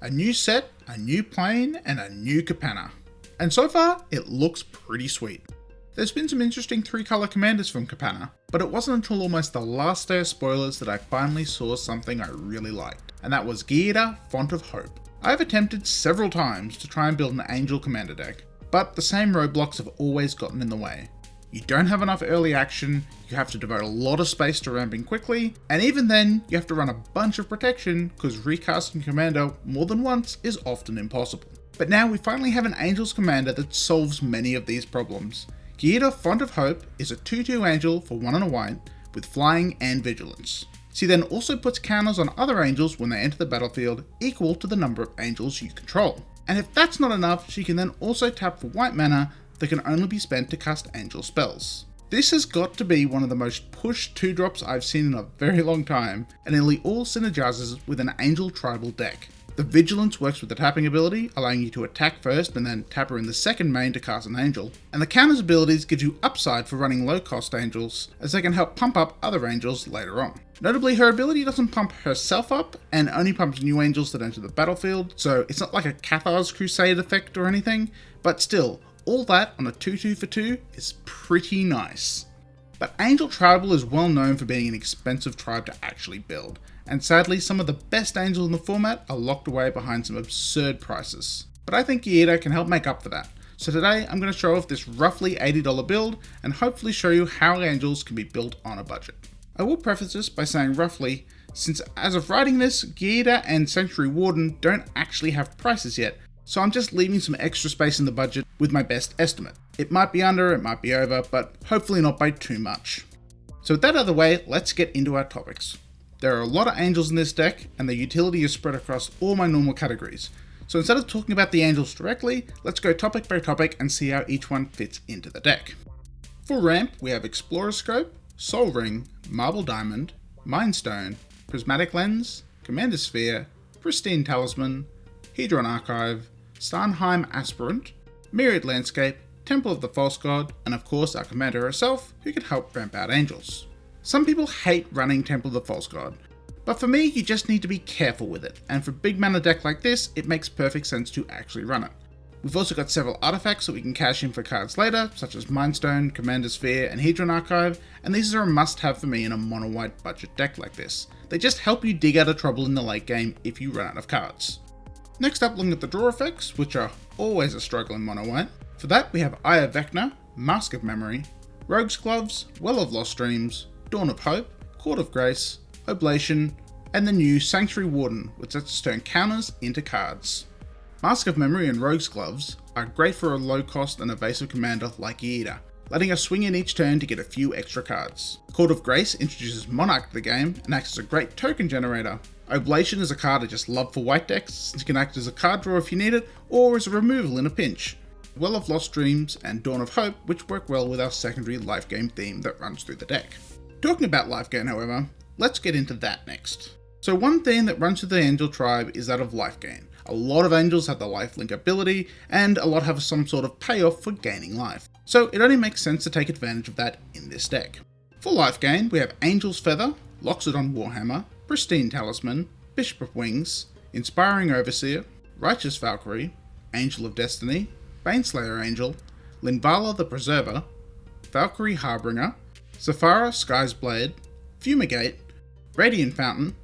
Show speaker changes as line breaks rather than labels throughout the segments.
A new set, a new plane, and a new Capanna. And so far, it looks pretty sweet. There's been some interesting 3-colour commanders from Capanna, but it wasn't until almost the last day of spoilers that I finally saw something I really liked, and that was Giada, Font of Hope. I have attempted several times to try and build an Angel commander deck, but the same roadblocks have always gotten in the way. You don't have enough early action, you have to devote a lot of space to ramping quickly, and even then, you have to run a bunch of protection because recasting Commander more than once is often impossible. But now we finally have an Angels commander that solves many of these problems. Giada, Font of Hope is a 2/2 Angel for 1 and a white, with flying and vigilance. She then also puts counters on other Angels when they enter the battlefield equal to the number of Angels you control. And if that's not enough, she can then also tap for white mana that can only be spent to cast Angel spells. This has got to be one of the most pushed 2-drops I've seen in a very long time, and nearly all synergizes with an Angel tribal deck. The Vigilance works with the tapping ability, allowing you to attack first and then tap her in the second main to cast an Angel, and the counters abilities gives you upside for running low cost Angels, as they can help pump up other Angels later on. Notably, her ability doesn't pump herself up, and only pumps new Angels that enter the battlefield, so it's not like a Cathar's Crusade effect or anything, but still, all that on a 2/2 for 2 is pretty nice. But Angel Tribal is well known for being an expensive tribe to actually build, and sadly some of the best Angels in the format are locked away behind some absurd prices. But I think Giada can help make up for that, so today I'm going to show off this roughly $80 build and hopefully show you how Angels can be built on a budget. I will preface this by saying roughly, since as of writing this, Giada and Sanctuary Warden don't actually have prices yet, so I'm just leaving some extra space in the budget with my best estimate. It might be under, it might be over, but hopefully not by too much. So with that out of the way, let's get into our topics. There are a lot of Angels in this deck, and the utility is spread across all my normal categories. So instead of talking about the Angels directly, let's go topic by topic and see how each one fits into the deck. For ramp, we have Explorer Scope, Soul Ring, Marble Diamond, Mind Stone, Prismatic Lens, Commander Sphere, Pristine Talisman, Hedron Archive, Starnheim Aspirant, Myriad Landscape, Temple of the False God, and of course our commander herself, who can help ramp out Angels. Some people hate running Temple of the False God, but for me you just need to be careful with it, and for a big mana deck like this, it makes perfect sense to actually run it. We've also got several artifacts that we can cash in for cards later, such as Mind Stone, Commander Sphere, and Hedron Archive, and these are a must-have for me in a mono-white budget deck like this. They just help you dig out of trouble in the late game if you run out of cards. Next up, looking at the draw effects, which are always a struggle in mono-white. For that, we have Eye of Vecna, Mask of Memory, Rogue's Gloves, Well of Lost Dreams, Dawn of Hope, Court of Grace, Oblation, and the new Sanctuary Warden, which lets us turn counters into cards. Mask of Memory and Rogue's Gloves are great for a low cost and evasive commander like Giada, letting us swing in each turn to get a few extra cards. Court of Grace introduces Monarch to the game and acts as a great token generator. Oblation is a card I just love for white decks, since it can act as a card draw if you need it, or as a removal in a pinch. Well of Lost Dreams and Dawn of Hope, which work well with our secondary life gain theme that runs through the deck. Talking about life gain, however, let's get into that next. So one theme that runs through the Angel tribe is that of life gain. A lot of Angels have the lifelink ability, and a lot have some sort of payoff for gaining life. So it only makes sense to take advantage of that in this deck. For life gain, we have Angel's Feather, Loxodon Warhammer, Pristine Talisman, Bishop of Wings, Inspiring Overseer, Righteous Valkyrie, Angel of Destiny, Baneslayer Angel, Linvala the Preserver, Valkyrie Harbinger, Saphara Sky's Blade, Fumigate, Radiant Fountain,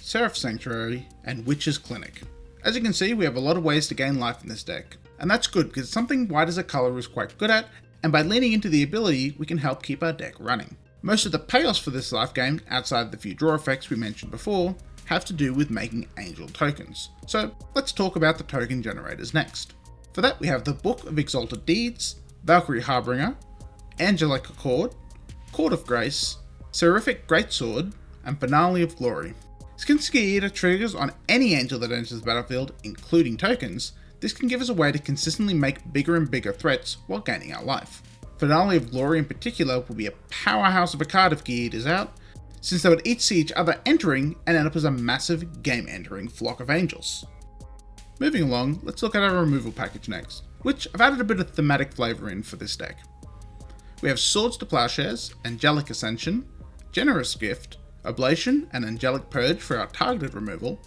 Seraph Sanctuary, and Witch's Clinic. As you can see, we have a lot of ways to gain life in this deck, and that's good because it's something white as a colour is quite good at, and by leaning into the ability, we can help keep our deck running. Most of the payoffs for this life game, outside the few draw effects we mentioned before, have to do with making Angel tokens. So let's talk about the token generators next. For that, we have the Book of Exalted Deeds, Valkyrie Harbinger, Angelic Accord, Court of Grace, Seraphic Greatsword, and Finale of Glory. Since Giada triggers on any Angel that enters the battlefield, including tokens, this can give us a way to consistently make bigger and bigger threats while gaining our life. Finale of Glory in particular will be a powerhouse of a card if Giada is out, since they would each see each other entering and end up as a massive game-entering flock of Angels. Moving along, let's look at our removal package next, which I've added a bit of thematic flavour in for this deck. We have Swords to Plowshares, Angelic Ascension, Generous Gift, Oblation and Angelic Purge for our targeted removal,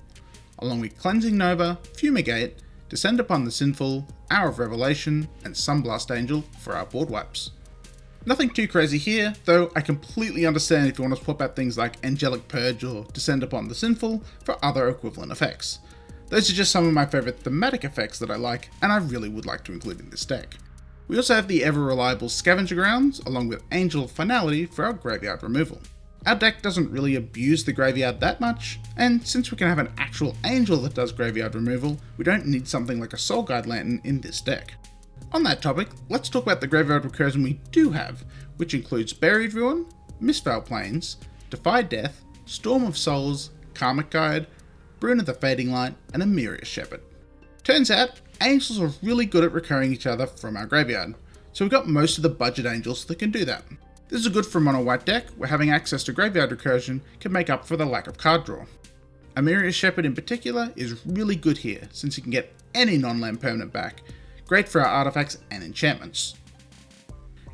along with Cleansing Nova, Fumigate, Descend Upon the Sinful, Hour of Revelation, and Sunblast Angel for our board wipes. Nothing too crazy here, though I completely understand if you want to swap out things like Angelic Purge or Descend Upon the Sinful for other equivalent effects. Those are just some of my favourite thematic effects that I like, and I really would like to include in this deck. We also have the ever-reliable Scavenger Grounds, along with Angel of Finality for our graveyard removal. Our deck doesn't really abuse the graveyard that much, and since we can have an actual angel that does graveyard removal, we don't need something like a Soul Guide Lantern in this deck. On that topic, let's talk about the graveyard recursion we do have, which includes Buried Ruin, Mistveil Plains, Defy Death, Storm of Souls, Karmic Guide, Rune of the Fading Light, and Emeria's Shepherd. Turns out, angels are really good at recurring each other from our graveyard, so we've got most of the budget angels that can do that. This is good for a mono-white deck, where having access to graveyard recursion can make up for the lack of card draw. Emeria's Shepherd in particular is really good here, since you can get any non-land permanent back, great for our artifacts and enchantments.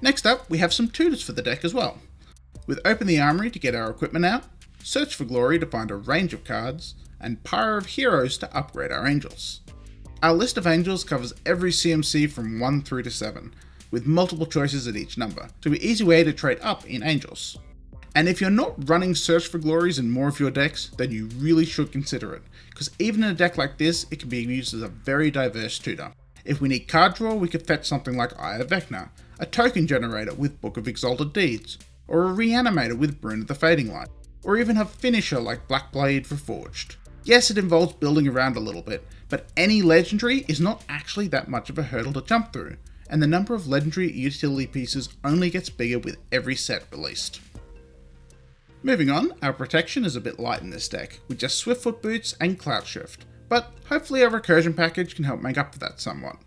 Next up, we have some tutors for the deck as well. With Open the Armory to get our equipment out, Search for Glory to find a range of cards, and Pyre of Heroes to upgrade our angels. Our list of angels covers every CMC from 1 through to 7, with multiple choices at each number, so an easy way to trade up in angels. And if you're not running Search for Glories in more of your decks, then you really should consider it, because even in a deck like this, it can be used as a very diverse tutor. If we need card draw, we could fetch something like Eye of Vecna, a token generator with Book of Exalted Deeds, or a reanimator with Rune of the Fading Light, or even have finisher like Black Blade Reforged. Yes, it involves building around a little bit, but any legendary is not actually that much of a hurdle to jump through, and the number of legendary utility pieces only gets bigger with every set released. Moving on, our protection is a bit light in this deck, with just Swiftfoot Boots and Cloud Shift, but hopefully our recursion package can help make up for that somewhat.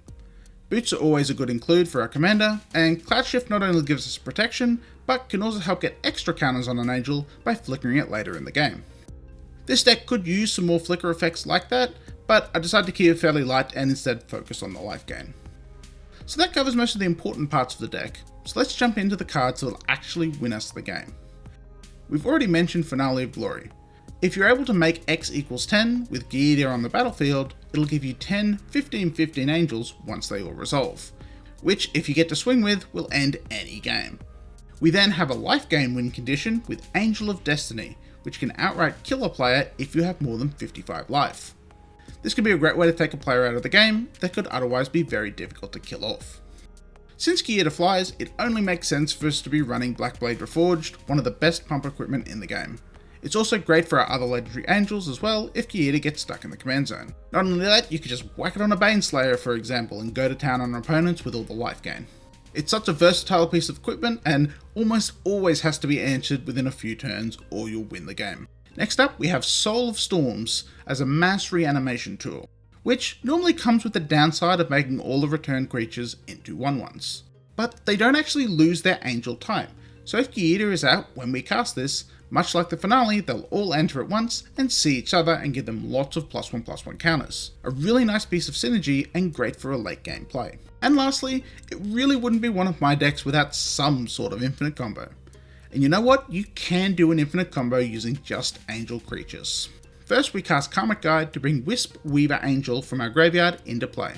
Boots are always a good include for our commander, and Cloud Shift not only gives us protection, but can also help get extra counters on an angel by flickering it later in the game. This deck could use some more flicker effects like that, but I decided to keep it fairly light and instead focus on the life gain. So that covers most of the important parts of the deck, so let's jump into the cards that will actually win us the game. We've already mentioned Finale of Glory. If you're able to make X equals 10 with Giada on the battlefield, it'll give you 10 15/15 angels once they all resolve, which if you get to swing with will end any game. We then have a life gain win condition with Angel of Destiny, which can outright kill a player if you have more than 55 life. This can be a great way to take a player out of the game that could otherwise be very difficult to kill off. Since Giada flies, it only makes sense for us to be running Blackblade Reforged, one of the best pump equipment in the game. It's also great for our other legendary angels as well if Giada gets stuck in the command zone. Not only that, you could just whack it on a Baneslayer for example and go to town on opponents with all the life gain. It's such a versatile piece of equipment and almost always has to be answered within a few turns or you'll win the game. Next up, we have Soul of Storms as a mass reanimation tool, which normally comes with the downside of making all the returned creatures into 1/1s. But they don't actually lose their angel type, so if Giada is out when we cast this, much like the finale, they'll all enter at once and see each other and give them lots of +1/+1 counters. A really nice piece of synergy and great for a late game play. And lastly, it really wouldn't be one of my decks without some sort of infinite combo. And you know what? You can do an infinite combo using just angel creatures. First, we cast Karmic Guide to bring Wisp Weaver Angel from our graveyard into play,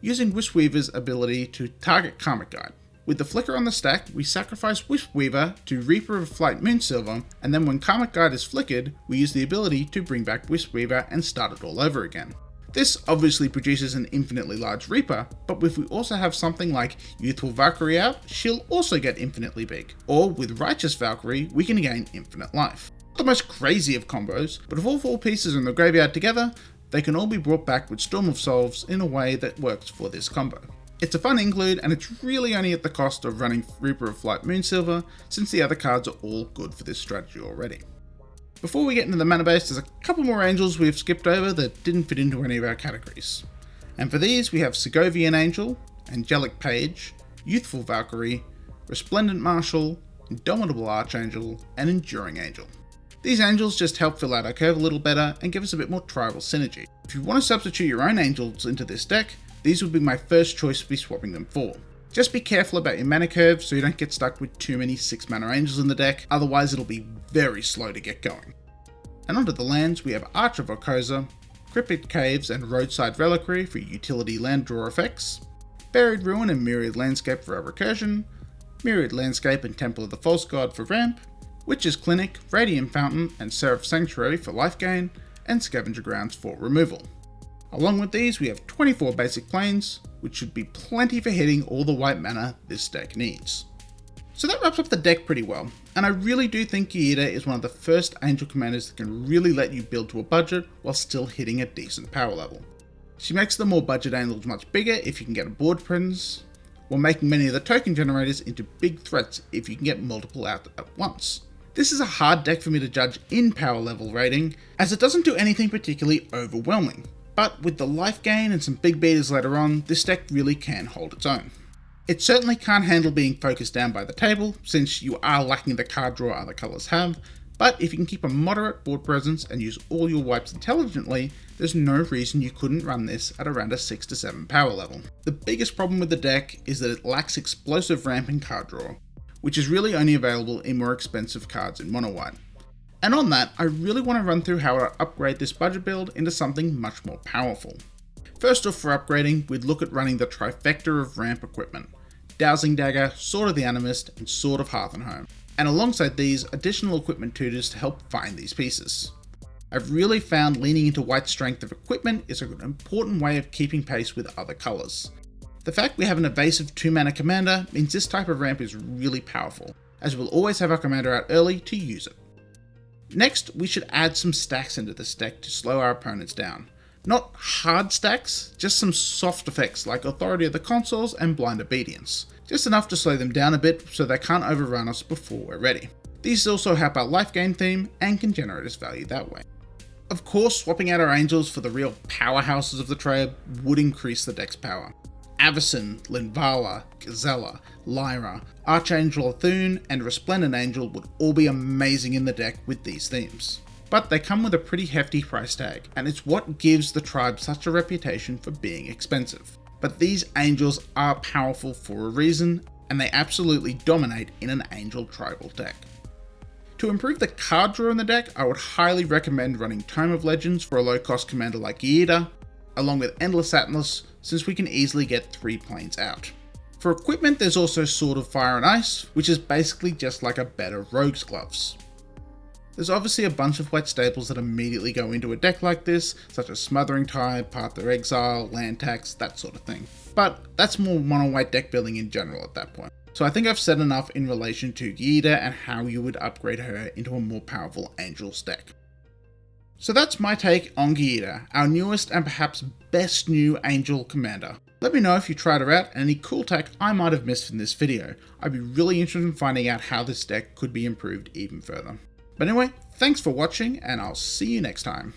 using Wisp Weaver's ability to target Karmic Guide. With the flicker on the stack, we sacrifice Wisp Weaver to Reaper of Flight Moonsilver, and then when Karmic Guide is flickered, we use the ability to bring back Wisp Weaver and start it all over again. This obviously produces an infinitely large Reaper, but if we also have something like Youthful Valkyrie out, she'll also get infinitely big. Or with Righteous Valkyrie, we can gain infinite life. Not the most crazy of combos, but if all 4 pieces are in the graveyard together, they can all be brought back with Storm of Souls in a way that works for this combo. It's a fun include, and it's really only at the cost of running Reaper of Flight Moonsilver, since the other cards are all good for this strategy already. Before we get into the mana base, there's a couple more angels we've skipped over that didn't fit into any of our categories. And for these, we have Segovian Angel, Angelic Page, Youthful Valkyrie, Resplendent Marshal, Indomitable Archangel, and Enduring Angel. These angels just help fill out our curve a little better and give us a bit more tribal synergy. If you want to substitute your own angels into this deck, these would be my first choice to be swapping them for. Just be careful about your mana curve so you don't get stuck with too many 6 mana angels in the deck, otherwise it'll be very slow to get going. And onto the lands, we have Arch of Okoza, Cryptic Caves and Roadside Reliquary for utility land draw effects, Buried Ruin and Myriad Landscape for our recursion, Myriad Landscape and Temple of the False God for ramp, Witch's Clinic, Radiant Fountain and Seraph Sanctuary for life gain, and Scavenger Grounds for removal. Along with these we have 24 basic planes, which should be plenty for hitting all the white mana this deck needs. So that wraps up the deck pretty well, and I really do think Giada is one of the first Angel commanders that can really let you build to a budget while still hitting a decent power level. She makes the more budget angels much bigger if you can get a board presence, while making many of the token generators into big threats if you can get multiple out at once. This is a hard deck for me to judge in power level rating, as it doesn't do anything particularly overwhelming, but with the life gain and some big beaters later on, this deck really can hold its own. It certainly can't handle being focused down by the table, since you are lacking the card draw other colours have, but if you can keep a moderate board presence and use all your wipes intelligently, there's no reason you couldn't run this at around a 6 to 7 power level. The biggest problem with the deck is that it lacks explosive ramp and card draw, which is really only available in more expensive cards in mono white. And on that, I really want to run through how to upgrade this budget build into something much more powerful. First off, for upgrading, we'd look at running the trifecta of ramp equipment: Dowsing Dagger, Sword of the Animist, and Sword of Hearth and Home, and alongside these, additional equipment tutors to help find these pieces. I've really found leaning into white strength of equipment is an important way of keeping pace with other colours. The fact we have an evasive 2-mana commander means this type of ramp is really powerful, as we'll always have our commander out early to use it. Next, we should add some stacks into this deck to slow our opponents down. Not hard stacks, just some soft effects like Authority of the Consuls and Blind Obedience. Just enough to slow them down a bit so they can't overrun us before we're ready. These also help our life gain theme and can generate us value that way. Of course, swapping out our angels for the real powerhouses of the tribe would increase the deck's power. Avacyn, Linvala, Gazella, Lyra, Archangel Athune, and Resplendent Angel would all be amazing in the deck with these themes. But they come with a pretty hefty price tag, and it's what gives the tribe such a reputation for being expensive. But these angels are powerful for a reason, and they absolutely dominate in an angel tribal deck. To improve the card draw in the deck, I would highly recommend running Tome of Legends for a low cost commander like Giada, along with Endless Atlas, since we can easily get 3 planes out. For equipment, there's also Sword of Fire and Ice, which is basically just like a better Rogue's Gloves. There's obviously a bunch of white staples that immediately go into a deck like this, such as Smothering Tide, Path of Exile, Land Tax, that sort of thing. But that's more mono white deck building in general at that point. So I think I've said enough in relation to Giada and how you would upgrade her into a more powerful Angels deck. So that's my take on Giada, our newest and perhaps best new Angel commander. Let me know if you tried her out and any cool tech I might have missed in this video. I'd be really interested in finding out how this deck could be improved even further. But anyway, thanks for watching and I'll see you next time.